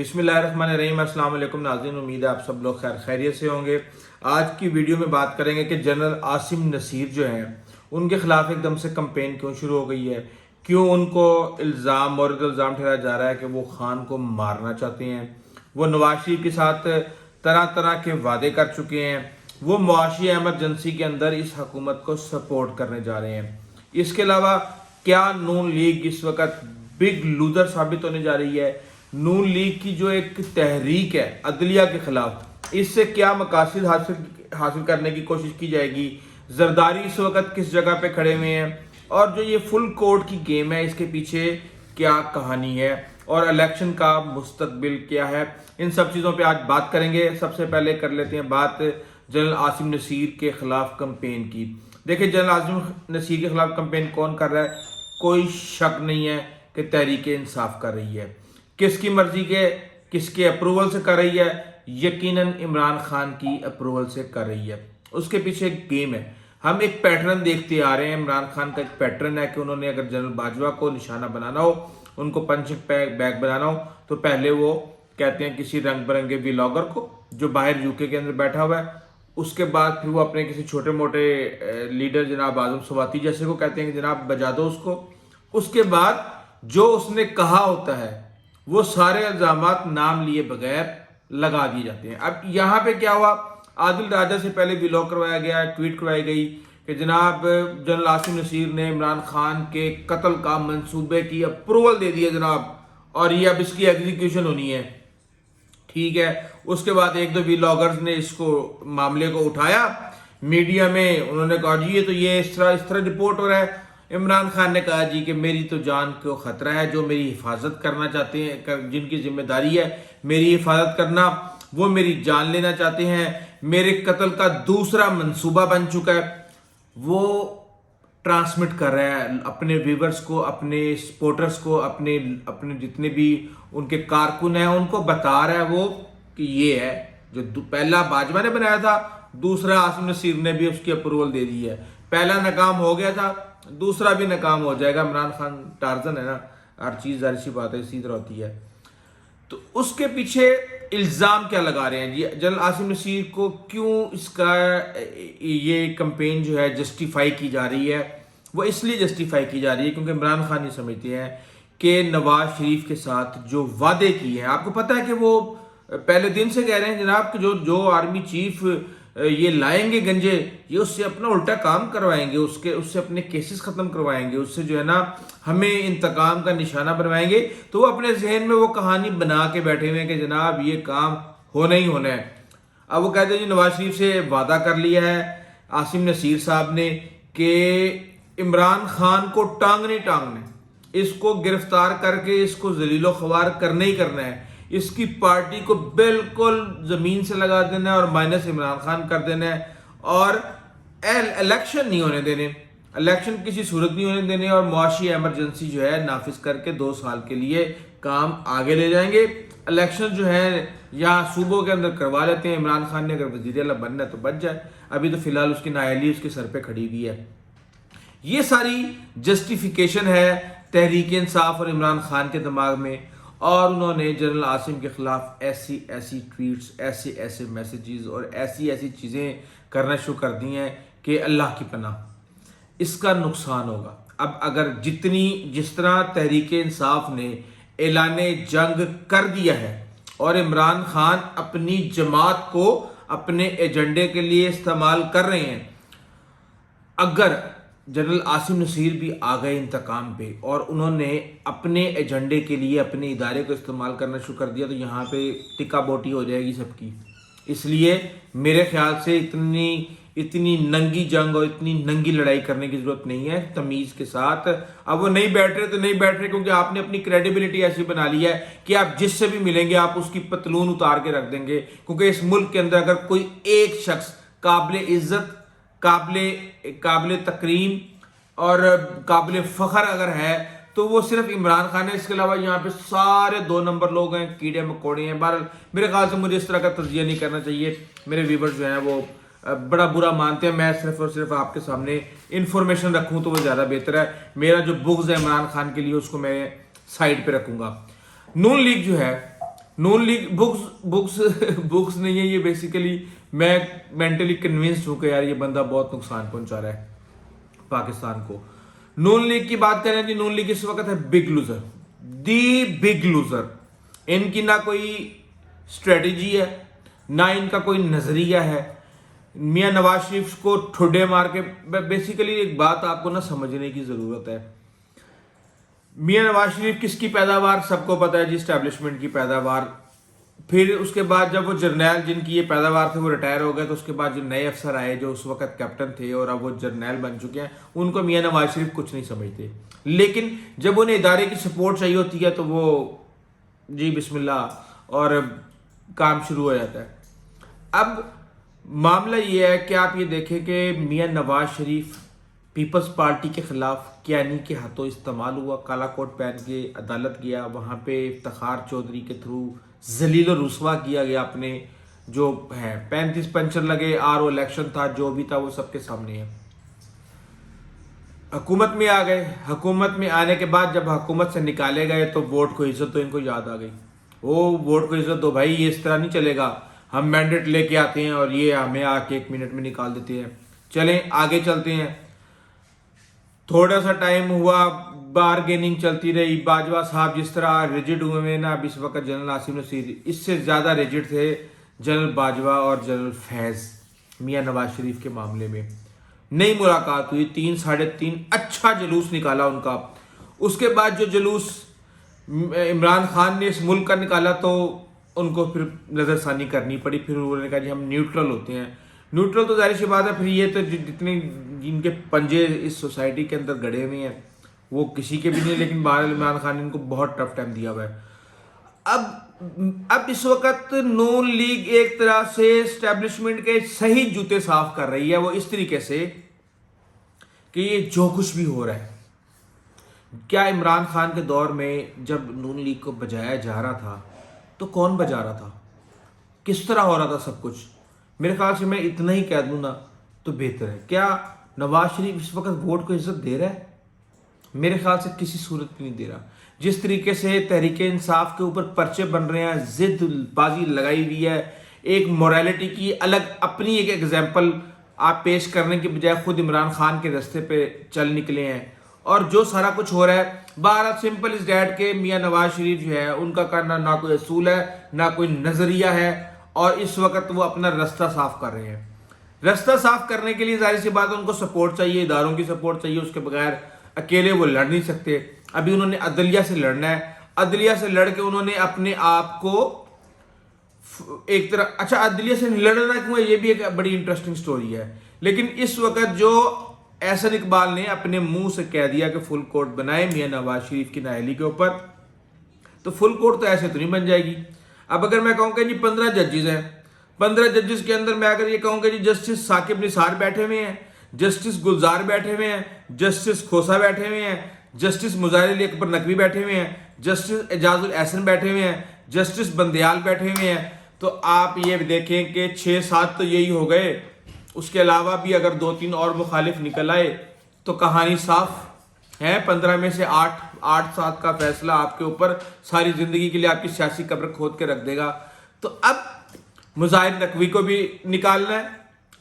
बिस्मिल्लाहिर्रहमानिर्रहीम। अस्सलाम वालेकुम नाज़रीन, उम्मीद है आप सब लोग खैरियत से होंगे। आज की वीडियो में बात करेंगे कि जनरल आसिम नसीर जो हैं उनके खिलाफ एकदम से कैंपेन क्यों शुरू हो गई है, क्यों उनको इल्ज़ाम ठहराया जा रहा है कि वो खान को मारना चाहते हैं। वो नवाज शरीफ के साथ तरह तरह के वादे कर चुके हैं। वो मुआशी एमरजेंसी के अंदर इस हुकूमत को सपोर्ट करने जा रहे हैं। इसके अलावा क्या नून लीग इस वक्त बिग लूजर साबित होने जा रही है? नून लीग की जो एक तहरीक है अदलिया के खिलाफ, इससे क्या मकासद हासिल करने की कोशिश की जाएगी? जरदारी इस वक्त किस जगह पे खड़े हुए हैं, और जो ये फुल कोर्ट की गेम है इसके पीछे क्या कहानी है, और इलेक्शन का मुस्तकबिल क्या है, इन सब चीज़ों पे आज बात करेंगे। सबसे पहले कर लेते हैं बात जनरल आसिम नसीर के खिलाफ कैंपेन की। देखिए, जनरल आसिम नसीर के खिलाफ कैंपेन कौन कर रहा है? कोई शक नहीं है कि तहरीक इंसाफ कर रही है। किसकी मर्जी के, किसके अप्रूवल से कर रही है? यकीनन इमरान खान की अप्रूवल से कर रही है। उसके पीछे एक गेम है। हम एक पैटर्न देखते आ रहे हैं। इमरान खान का एक पैटर्न है कि उन्होंने अगर जनरल बाजवा को निशाना बनाना हो, उनको पंचिंग बैग बनाना हो, तो पहले वो कहते हैं किसी रंग बिरंगे व्लॉगर को जो बाहर यूके के अंदर बैठा हुआ है। उसके बाद फिर वो अपने किसी छोटे मोटे लीडर जनाब आजम सवाती जैसे को कहते हैं कि जनाब बजा दो उसको। उसके बाद जो उसने कहा होता है वो सारे इल्जामात नाम लिए बगैर लगा दिए जाते हैं। अब यहाँ पे क्या हुआ? आदिल राजा से पहले व्लॉग करवाया गया, ट्वीट करवाई गई कि जनाब जनरल आसिम नसीर ने इमरान खान के कत्ल का मंसूबे की अप्रूवल दे दी है जनाब, और ये अब इसकी एग्जीक्यूशन होनी है। ठीक है। उसके बाद एक दो व्लॉगर्स ने इसको मामले को उठाया मीडिया में। उन्होंने कहा जी ये इस तरह रिपोर्ट हो रहा है। इमरान खान ने कहा जी कि मेरी तो जान को खतरा है, जो मेरी हिफाजत करना चाहते हैं, जिनकी जिम्मेदारी है मेरी हिफाजत करना, वो मेरी जान लेना चाहते हैं। मेरे कत्ल का दूसरा मंसूबा बन चुका है। वो ट्रांसमिट कर रहा है अपने व्यूवर्स को, अपने सपोर्टर्स को, अपने जितने भी उनके कारकुन हैं उनको बता रहा है वो कि ये है जो पहला बाजवा ने बनाया था, दूसरा आसिम नसीर ने भी उसकी अप्रूवल दे दी है। पहला नाकाम हो गया था, दूसरा भी नाकाम हो जाएगा। इमरान खान टार्जन है ना, हर चीज जाहिर सी बात है इसी तरह होती है। तो उसके पीछे इल्जाम क्या लगा रहे हैं जी? जनरल आसिम नसीर को क्यों इसका ये कैंपेन जो है जस्टिफाई की जा रही है? वो इसलिए जस्टिफाई की जा रही है क्योंकि इमरान खान ये समझते हैं कि नवाज शरीफ के साथ जो वादे किए हैं, आपको पता है कि वो पहले दिन से कह रहे हैं जनाब कि जो आर्मी चीफ ये लाएंगे गंजे, ये उससे अपना उल्टा काम करवाएंगे, उससे अपने केसेस खत्म करवाएंगे, उससे जो है ना हमें इंतकाम का निशाना बनवाएंगे। तो वो अपने जहन में वो कहानी बना के बैठे हुए हैं कि जनाब ये काम होना ही होना है। अब वो कहते हैं जी नवाज शरीफ से वादा कर लिया है आसिम नसीर साहब ने कि इमरान खान को टांगने इसको गिरफ्तार करके इसको जलीलो ख्वार करना ही करना है, इसकी पार्टी को बिल्कुल जमीन से लगा देना है और माइनस इमरान खान कर देना है, और इलेक्शन नहीं होने देने, इलेक्शन किसी सूरत नहीं होने देने, और मुआशी एमरजेंसी जो है नाफिज करके 2 साल के लिए काम आगे ले जाएंगे। इलेक्शन जो है यहाँ सूबों के अंदर करवा लेते हैं। इमरान खान ने अगर वजीर आला बनना है तो बच जाए, अभी तो फिलहाल उसकी नाअहली उसके सर पे खड़ी हुई है। ये सारी जस्टिफिकेशन है तहरीक इंसाफ और इमरान खान के दिमाग में, और उन्होंने जनरल आसिम के खिलाफ ऐसी ट्वीट्स, ऐसे मैसेजेस और ऐसी चीज़ें करना शुरू कर दी हैं कि अल्लाह की पनाह इसका नुकसान होगा। अब अगर जिस तरह तहरीक इंसाफ ने ऐलाने जंग कर दिया है और इमरान खान अपनी जमात को अपने एजेंडे के लिए इस्तेमाल कर रहे हैं, अगर जनरल आसिम नसीर भी आ गए इंतकाम पे और उन्होंने अपने एजेंडे के लिए अपने इदारे को इस्तेमाल करना शुरू कर दिया, तो यहाँ पे टिक्का बोटी हो जाएगी सबकी। इसलिए मेरे ख्याल से इतनी नंगी जंग और इतनी नंगी लड़ाई करने की जरूरत नहीं है। तमीज़ के साथ अब वो नहीं बैठ रहे तो नहीं बैठ रहे, क्योंकि आपने अपनी क्रेडिबिलिटी ऐसी बना ली है कि आप जिससे भी मिलेंगे आप उसकी पतलून उतार के रख देंगे। क्योंकि इस मुल्क के अंदर अगर कोई एक शख्स काबिल इज्जत, काबिल तकरीम और काबिल फ़ख्र अगर है तो वो सिर्फ इमरान खान है। इसके अलावा यहाँ पे सारे 2 नंबर लोग हैं, कीड़े मकोड़े हैं। बहरहाल मेरे ख्याल से मुझे इस तरह का तज्जिया नहीं करना चाहिए। मेरे व्यूवर्स जो हैं वो बड़ा बुरा मानते हैं। मैं सिर्फ और सिर्फ आपके सामने इन्फॉर्मेशन रखूँ तो वो ज़्यादा बेहतर है। मेरा जो बुग़्ज़ है इमरान खान के लिए उसको मैं साइड पर रखूँगा। नून लीग जो है नून लीग बुक्स नहीं है ये, बेसिकली मैं मेंटली कन्विंस्ड हूं कि यार ये बंदा बहुत नुकसान पहुंचा रहा है पाकिस्तान को। नून लीग की बात करें जी, नून लीग इस वक्त है big loser, the big loser. इनकी ना कोई स्ट्रेटजी है, ना इनका कोई नजरिया है। मियां नवाज शरीफ को ठुड्डे मार के, बेसिकली एक बात आपको ना समझने की जरूरत है। मियां नवाज शरीफ किसकी पैदावार सबको पता है जी, स्टैब्लिशमेंट की पैदावार। फिर उसके बाद जब वो जर्नैल जिनकी ये पैदावार थे वो रिटायर हो गए, तो उसके बाद जो नए अफसर आए जो उस वक्त कैप्टन थे और अब वो जर्नैल बन चुके हैं, उनको मियां नवाज शरीफ कुछ नहीं समझते। लेकिन जब उन्हें इदारे की सपोर्ट चाहिए होती है तो वो जी बिस्मिल्लाह और काम शुरू हो जाता है। अब मामला ये है कि आप ये देखें कि मियां नवाज शरीफ पीपल्स पार्टी के खिलाफ कियानी के हाथों इस्तेमाल हुआ, काला कोट पहन के अदालत गया, वहाँ पे इफ्तिखार चौधरी के थ्रू जलील और रुसवा किया गया अपने जो है 35 पंचर लगे, आर इलेक्शन था, जो भी था वो सबके सामने है। हुकूमत में आ गए, हुकूमत में आने के बाद जब हुकूमत से निकाले गए तो वोट को इज्जत, तो इनको याद आ गई, वो वोट को इज्जत दो भाई, ये इस तरह नहीं चलेगा, हम मैंडेट लेके आते हैं और ये हमें आके 1 मिनट में निकाल देते हैं, चलें आगे चलते हैं। थोड़ा सा टाइम हुआ, बारगेनिंग चलती रही। बाजवा साहब जिस तरह रिजिड हुए हैं ना अब इस वक्त जनरल आसिम नसीर, इससे ज़्यादा रिजिड थे जनरल बाजवा और जनरल फैज़ मियां नवाज शरीफ के मामले में। नई मुलाकात हुई, 3 साढ़े 3 अच्छा जुलूस निकाला उनका। उसके बाद जो जुलूस इमरान खान ने इस मुल्क का निकाला तो उनको फिर नज़रसानी करनी पड़ी। फिर उन्होंने कहा जी हम न्यूट्रल होते हैं। न्यूट्रल तो जाहिर सी बात है, फिर ये तो जितने जिनके पंजे इस सोसाइटी के अंदर गड़े हुए हैं वो किसी के भी नहीं, लेकिन बहरहाल इमरान खान ने इनको बहुत टफ टाइम दिया हुआ है। अब इस वक्त नून लीग एक तरह से एस्टेब्लिशमेंट के सही जूते साफ कर रही है, वो इस तरीके से कि ये जो कुछ भी हो रहा है, क्या इमरान खान के दौर में जब नून लीग को बजाया जा रहा था तो कौन बजा रहा था, किस तरह हो रहा था सब कुछ? मेरे ख्याल से मैं इतना ही कह दूं ना तो बेहतर है। क्या नवाज शरीफ इस वक्त वोट को इज्जत दे रहा है? मेरे ख्याल से किसी सूरत में नहीं दे रहा। जिस तरीके से तहरीक इंसाफ के ऊपर पर्चे बन रहे हैं, जिद बाजी लगाई हुई है, एक मोरालिटी की अलग अपनी एक एग्जाम्पल आप पेश करने के बजाय खुद इमरान खान के रास्ते पे चल निकले हैं। और जो सारा कुछ हो रहा है, बारह सिंपल इज डैट के मियां नवाज शरीफ जो है उनका करना ना कोई असूल है ना कोई नजरिया है, और इस वक्त वो अपना रास्ता साफ कर रहे हैं। रास्ता साफ करने के लिए जाहिर सी बात है उनको सपोर्ट चाहिए, इदारों की सपोर्ट चाहिए, उसके बगैर अकेले वो लड़ नहीं सकते। अभी उन्होंने अदलिया से लड़ना है, अदलिया से लड़ के उन्होंने अपने आप को एक तरह, अच्छा अदलिया से लड़ना क्यों है ये भी एक बड़ी इंटरेस्टिंग स्टोरी है। लेकिन इस वक्त जो एहसन इकबाल ने अपने मुंह से कह दिया कि फुल कोर्ट बनाए मियां नवाज शरीफ की नाअहली के ऊपर, तो फुल कोर्ट तो ऐसे तो नहीं बन जाएगी। अब अगर मैं कहूँ कि जी 15 जजेस हैं, 15 जजेस के अंदर मैं अगर ये कहूँ कि जी जस्टिस साकिब निसार बैठे हुए हैं, जस्टिस गुलजार बैठे हुए हैं, जस्टिस खोसा बैठे हुए हैं, जस्टिस मुजाहिर अकबर नकवी बैठे हुए हैं, जस्टिस एजाजुल एहसन बैठे हुए हैं, जस्टिस बंदयाल बैठे हुए हैं, तो आप ये देखें कि 6-7 तो यही हो गए। उसके अलावा भी अगर 2-3 और मुखालिफ निकल आए तो कहानी साफ है। 15 में से 8-7 का फैसला आपके ऊपर सारी जिंदगी के लिए आपकी सियासी कब्र खोद के रख देगा। तो अब मुजाहिर नकवी को भी निकालना है,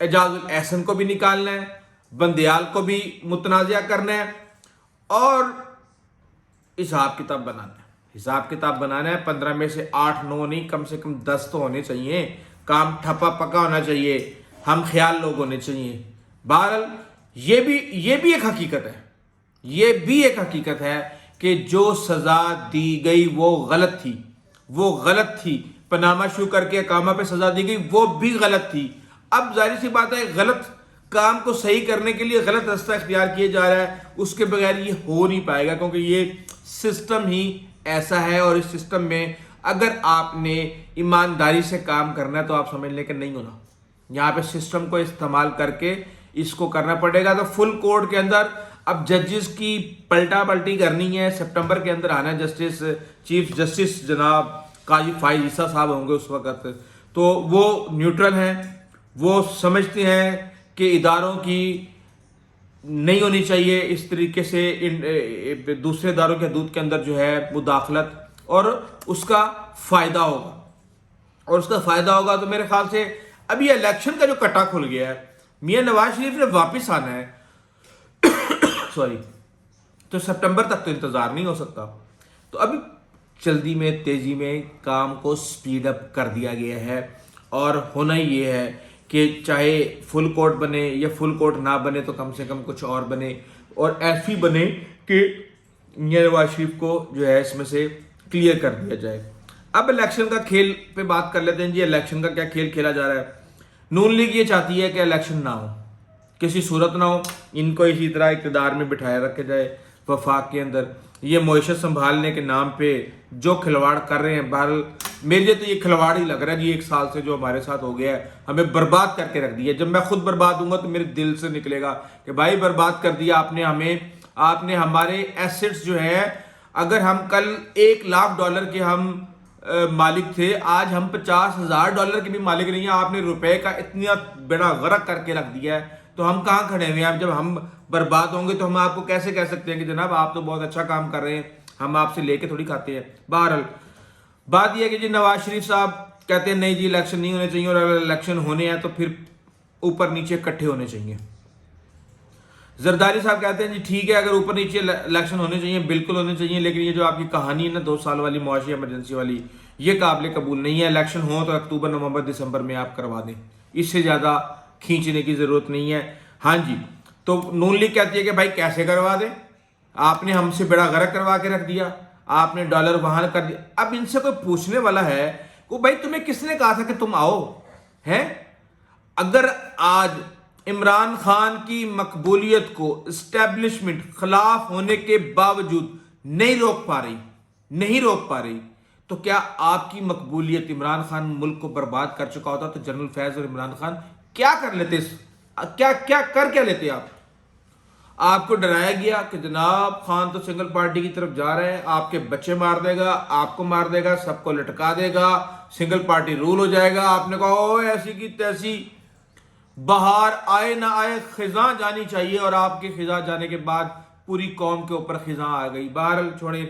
एजाजुल एहसन को भी निकालना है, बंदयाल को भी मुतनाज़ा करना है और हिसाब किताब बनाना है। हिसाब किताब बनाना है, 15 में से 8-9 नहीं, कम से कम 10 तो होने चाहिए। काम ठप्पा पक्का होना चाहिए, हम ख्याल लोग होने चाहिए। बहरहाल ये भी एक हकीकत है, ये भी एक हकीकत है कि जो सज़ा दी गई वो गलत थी, वो गलत थी। पनामा शू करके अकामा पे सज़ा दी गई वो भी गलत थी। अब जाहिर सी बात है गलत काम को सही करने के लिए गलत रास्ता इख्तियार किया जा रहा है, उसके बगैर ये हो नहीं पाएगा, क्योंकि ये सिस्टम ही ऐसा है। और इस सिस्टम में अगर आपने ईमानदारी से काम करना है तो आप समझ लें कि नहीं होना। यहाँ पे सिस्टम को इस्तेमाल करके इसको करना पड़ेगा। तो फुल कोर्ट के अंदर अब जजेस की पलटा पलटी करनी है, सितंबर के अंदर आना है। जस्टिस चीफ जस्टिस जनाब काजी फाइज ईसा साहब होंगे उस वक्त, तो वो न्यूट्रल हैं, वो समझते हैं कि इदारों की नहीं होनी चाहिए इस तरीके से दूसरे इदारों के हदूद के अंदर जो है मुदाखलत, اور اس کا فائدہ ہوگا، اور اس کا فائدہ ہوگا تو میرے خیال سے ابھی الیکشن کا جو کٹا کھل گیا ہے، میاں نواز شریف نے واپس آنا ہے سوری، تو سپٹمبر تک تو انتظار نہیں ہو سکتا، تو ابھی جلدی میں تیزی میں کام کو سپیڈ اپ کر دیا گیا ہے، اور ہونا ہی یہ ہے کہ چاہے فل کورٹ بنے یا فل کورٹ نہ بنے تو کم سے کم کچھ اور بنے، اور ایسی بنے کہ میاں نواز شریف کو جو ہے اس میں سے کلیئر کر دیا جائے۔ اب الیکشن کا کھیل پہ بات کر لیتے ہیں جی، الیکشن کا کیا کھیل کھیلا جا رہا ہے۔ نون لیگ یہ چاہتی ہے کہ الیکشن نہ ہو، کسی صورت نہ ہو، ان کو اسی طرح اقتدار میں بٹھائے رکھا جائے وفاق کے اندر۔ یہ معیشت سنبھالنے کے نام پہ جو کھلواڑ کر رہے ہیں، بہرحال میرے لیے تو یہ کھلواڑ ہی لگ رہا ہے جی، ایک سال سے جو ہمارے ساتھ ہو گیا ہے، ہمیں برباد کر کے رکھ دیا۔ جب میں خود برباد ہوں گا تو میرے دل سے نکلے گا کہ بھائی برباد کر دیا آپ نے ہمیں، آپ نے ہمارے ایسٹس جو ہے، اگر ہم کل $1,00,000 کے ہم مالک تھے، آج ہم $50,000 کے بھی مالک نہیں ہیں، آپ نے روپے کا اتنا بڑا غرق کر کے رکھ دیا ہے، تو ہم کہاں کھڑے ہوئے ہیں؟ اب جب ہم برباد ہوں گے تو ہم آپ کو کیسے کہہ سکتے ہیں کہ جناب آپ تو بہت اچھا کام کر رہے ہیں، ہم آپ سے لے کے تھوڑی کھاتے ہیں۔ بہرحال بات یہ ہے کہ جی نواز شریف صاحب کہتے ہیں نہیں جی الیکشن نہیں ہونے چاہیے، اور اگر الیکشن ہونے ہیں تو پھر اوپر نیچے اکٹھے ہونے چاہیے۔ زرداری صاحب کہتے ہیں جی ٹھیک ہے، اگر اوپر نیچے الیکشن ہونے چاہیے بالکل ہونے چاہیے، لیکن یہ جو آپ کی کہانی ہے نا 2 سال والی معاشی ایمرجنسی والی، یہ قابل قبول نہیں ہے۔ الیکشن ہو تو اکتوبر نومبر دسمبر میں آپ کروا دیں، اس سے زیادہ کھینچنے کی ضرورت نہیں ہے۔ ہاں جی، تو نون لیگ کہتی ہے کہ بھائی کیسے کروا دیں، آپ نے ہم سے بڑا غرق کروا کے رکھ دیا، آپ نے ڈالر وہاں کر دیا۔ اب ان سے کوئی پوچھنے والا ہے کہ بھائی تمہیں کس نے کہا تھا کہ تم آؤ ہیں؟ اگر آج عمران خان کی مقبولیت کو اسٹیبلشمنٹ خلاف ہونے کے باوجود نہیں روک پا رہی تو کیا آپ کی مقبولیت، عمران خان ملک کو برباد کر چکا ہوتا تو جنرل فیض اور عمران خان کیا کر لیتے، کیا لیتے؟ آپ کو ڈرایا گیا کہ جناب خان تو سنگل پارٹی کی طرف جا رہے ہیں، آپ کے بچے مار دے گا، آپ کو مار دے گا، سب کو لٹکا دے گا، سنگل پارٹی رول ہو جائے گا۔ آپ نے کہا او ایسی کی تیسی، بہار آئے نہ آئے خزاں جانی چاہیے، اور آپ کے خزاں جانے کے بعد پوری قوم کے اوپر خزاں آ گئی۔ بہرحال چھوڑیں،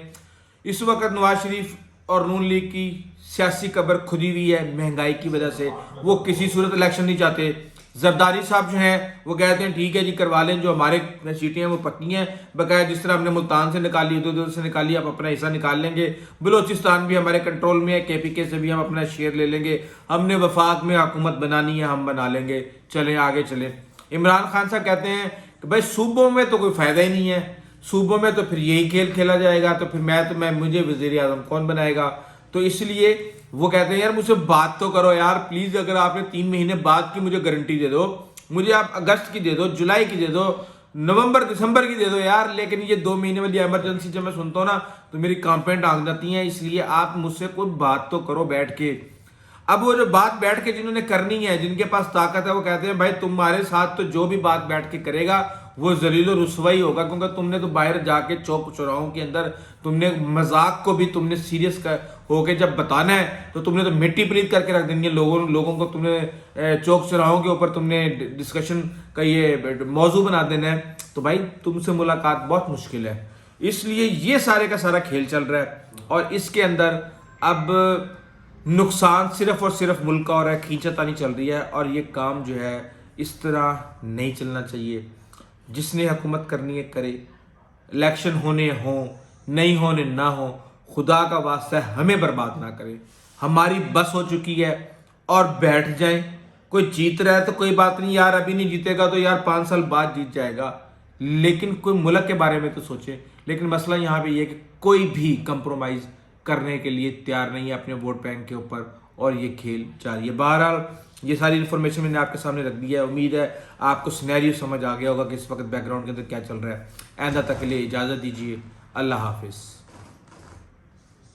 اس وقت نواز شریف اور نون لیگ کی سیاسی قبر کھدی ہوئی ہے مہنگائی کی وجہ سے، وہ کسی صورت الیکشن نہیں چاہتے۔ زرداری صاحب جو ہیں وہ کہتے ہیں ٹھیک ہے جی کروا لیں، جو ہمارے سیٹیں ہیں وہ پکی ہیں، بقایا جس طرح ہم نے ملتان سے نکالی، ادھر سے نکالی، آپ اپنا حصہ نکال لیں گے، بلوچستان بھی ہمارے کنٹرول میں ہے، KPK سے بھی ہم اپنا شیئر لے لیں گے، ہم نے وفاق میں حکومت بنانی ہے، ہم بنا لیں گے، چلیں آگے چلیں۔ عمران خان صاحب کہتے ہیں کہ بھائی صوبوں میں تو کوئی فائدہ ہی نہیں ہے، صوبوں میں تو پھر یہی کھیل کھیلا جائے گا، تو پھر مجھے وزیر اعظم کون بنائے گا؟ تو اس لیے وہ کہتے ہیں یار مجھ سے بات تو کرو یار پلیز، اگر آپ نے 3 مہینے بعد کی مجھے گارنٹی دے دو، مجھے آپ اگست کی دے دو، جولائی کی دے دو، نومبر دسمبر کی دے دو یار، لیکن یہ 2 مہینے والی ایمرجنسی جب میں سنتا ہوں نا تو میری کانپینٹ آگ جاتی ہیں۔ اس لیے آپ مجھ سے کوئی بات تو کرو بیٹھ کے۔ اب وہ جو بات بیٹھ کے جنہوں نے کرنی ہے، جن کے پاس طاقت ہے، وہ کہتے ہیں بھائی تمہارے ساتھ تو جو بھی بات بیٹھ کے کرے گا وہ ذلیل و رسوا ہی ہوگا، کیونکہ تم نے تو باہر جا کے چوک چوراہوں کے اندر تم نے مذاق کو بھی تم نے سیریس ہو کے جب بتانا ہے تو تم نے تو مٹی پلیت کر کے رکھ دینی ہے لوگوں کو، تم نے چوک چوراہوں کے اوپر تم نے ڈسکشن کا یہ موضوع بنا دینا ہے، تو بھائی تم سے ملاقات بہت مشکل ہے۔ اس لیے یہ سارے کا سارا کھیل چل رہا ہے، اور اس کے اندر اب نقصان صرف اور صرف ملک کا ہو رہا ہے، کھینچا تانی چل رہی ہے، اور یہ کام جو ہے اس طرح نہیں چلنا چاہیے۔ جس نے حکومت کرنی ہے کرے، الیکشن ہونے ہوں نہیں ہونے نہ ہوں، خدا کا واسطہ ہے ہمیں برباد نہ کرے، ہماری بس ہو چکی ہے، اور بیٹھ جائیں۔ کوئی جیت رہا ہے تو کوئی بات نہیں یار، ابھی نہیں جیتے گا تو یار 5 سال بعد جیت جائے گا، لیکن کوئی ملک کے بارے میں تو سوچے۔ لیکن مسئلہ یہاں پہ یہ ہے کہ کوئی بھی کمپرومائز کرنے کے لیے تیار نہیں ہے اپنے ووٹ بینک کے اوپر، اور یہ کھیل جاری ہے۔ بہرحال یہ ساری انفارمیشن میں نے آپ کے سامنے رکھ دی ہے، امید ہے آپ کو سینیریو سمجھ آ گیا ہوگا کہ اس وقت بیک گراؤنڈ کے اندر کیا چل رہا ہے۔ آئندہ تک کے لیے اجازت دیجیے، اللہ حافظ۔